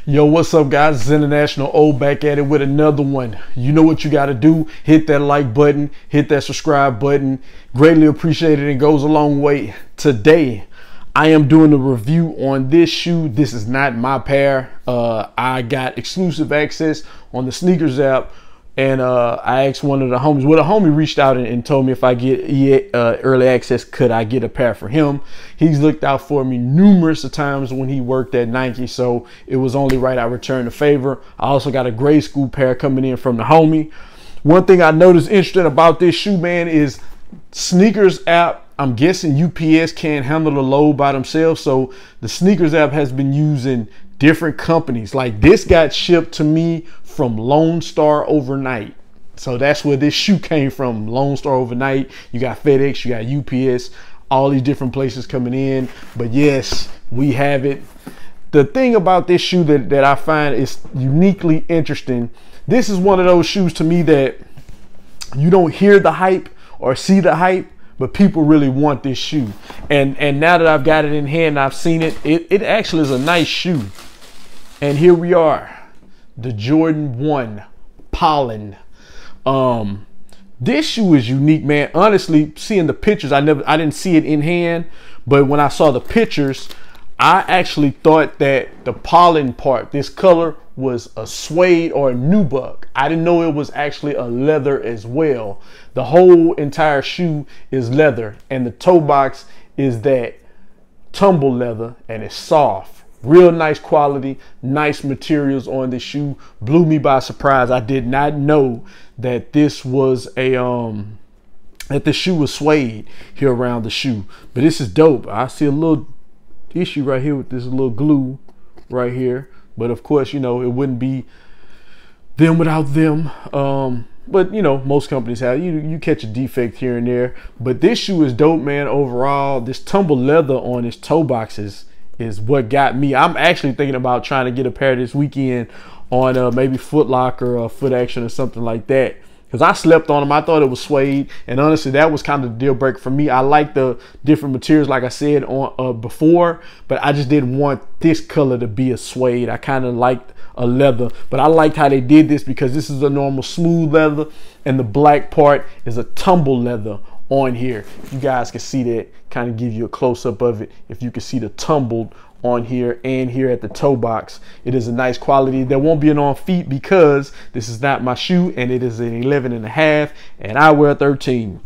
Yo, what's up, guys? It's International O back at it with another one. You know what you got to do. Hit that like button, hit that subscribe button. Greatly appreciated. It goes a long way. Today, I am doing a review on this shoe. This is not my pair. I got exclusive access on the sneakers app. And I asked one of the homies, well, the homie reached out and told me if I get early access, could I get a pair for him? He's looked out for me numerous times when he worked at Nike, so it was only right I returned the favor. I also got a grade school pair coming in from the homie. One thing I noticed interesting about this shoe, man, is sneakers app. I'm guessing UPS can't handle the load by themselves, so the sneakers app has been using different companies. Like this got shipped to me from Lone Star Overnight, so that's where this shoe came from. Lone Star Overnight. You got FedEx, you got UPS, all these different places coming in. But yes, we have it. The thing about this shoe that I find is uniquely interesting, this is one of those shoes to me that you don't hear the hype or see the hype, but people really want this shoe. And now that I've got it in hand and I've seen it, it actually is a nice shoe. And here we are, the Jordan 1 Pollen. This shoe is unique, man. Honestly, seeing the pictures, I didn't see it in hand, but when I saw the pictures, I actually thought that the pollen part, this color, was a suede or a nubuck. I didn't know it was actually a leather as well. The whole entire shoe is leather, and the toe box is that tumble leather, and it's soft. Real nice quality, nice materials on this shoe. Blew me by surprise. I did not know that this was a that the shoe was suede here around the shoe. But this is dope. I see a little issue right here with this little glue right here. But of course, you know, it wouldn't be them without them. But you know, most companies have, you catch a defect here and there. But this shoe is dope, man. Overall, this tumble leather on its toe boxes is what got me. I'm actually thinking about trying to get a pair this weekend on maybe Foot Locker or Foot Action or something like that, because I slept on them. I thought it was suede, and honestly that was kind of the deal breaker for me. I like the different materials like I said on before, but I just didn't want this color to be a suede. I kind of liked a leather, but I liked how they did this because this is a normal smooth leather and the black part is a tumble leather on here. You guys can see that, kind of give you a close-up of it. If you can see the tumbled on here and here at the toe box, it is a nice quality. There won't be an on feet because this is not my shoe, and it is an 11.5 and I wear 13.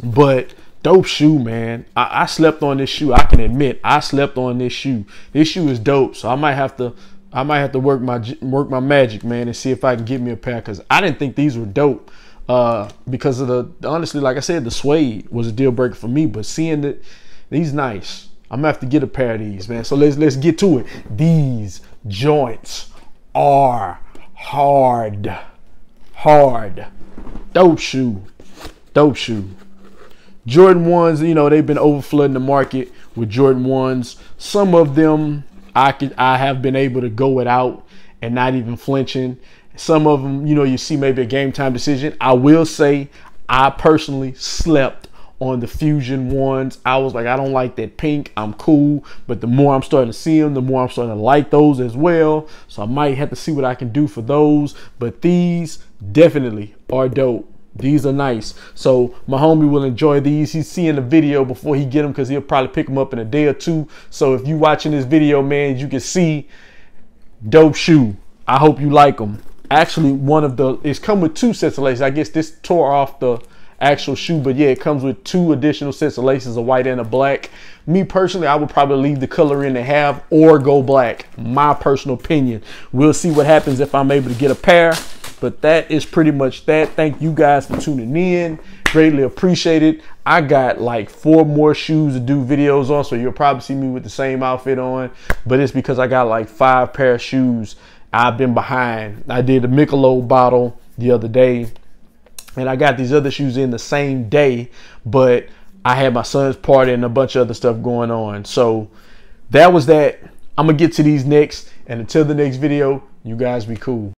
But dope shoe, man. I slept on this shoe. I can admit I slept on this shoe. This shoe is dope, so I might have to work my magic, man, and see if I can get me a pair, because I didn't think these were dope. Because of honestly, like I said, the suede was a deal breaker for me, but seeing that these nice, I'm gonna have to get a pair of these, man. So let's get to it. These joints are hard. Dope shoe. Jordan 1s, you know, they've been overflooding the market with Jordan 1s. Some of them I have been able to go without and not even flinching. Some of them, you know, you see maybe a game time decision. I will say I personally slept on the Fusion 1s. I was like, I don't like that pink. I'm cool. But the more I'm starting to see them, the more I'm starting to like those as well. So I might have to see what I can do for those. But these definitely are dope. These are nice. So my homie will enjoy these. He's seeing the video before he get them, because he'll probably pick them up in a day or two. So if you watching this video, man, you can see dope shoe. I hope you like them. Actually, it's come with 2 sets of laces. I guess this tore off the actual shoe, but yeah, it comes with 2 additional sets of laces, a white and a black. Me personally, I would probably leave the color in they have or go black. My personal opinion. We'll see what happens if I'm able to get a pair, but that is pretty much that. Thank you guys for tuning in. Greatly appreciated. I got like 4 more shoes to do videos on, so you'll probably see me with the same outfit on, but it's because I got like 5 pair of shoes I've been behind. I did a Michelob bottle the other day, and I got these other shoes in the same day, but I had my son's party and a bunch of other stuff going on. So that was that. I'm gonna get to these next, and until the next video, you guys be cool.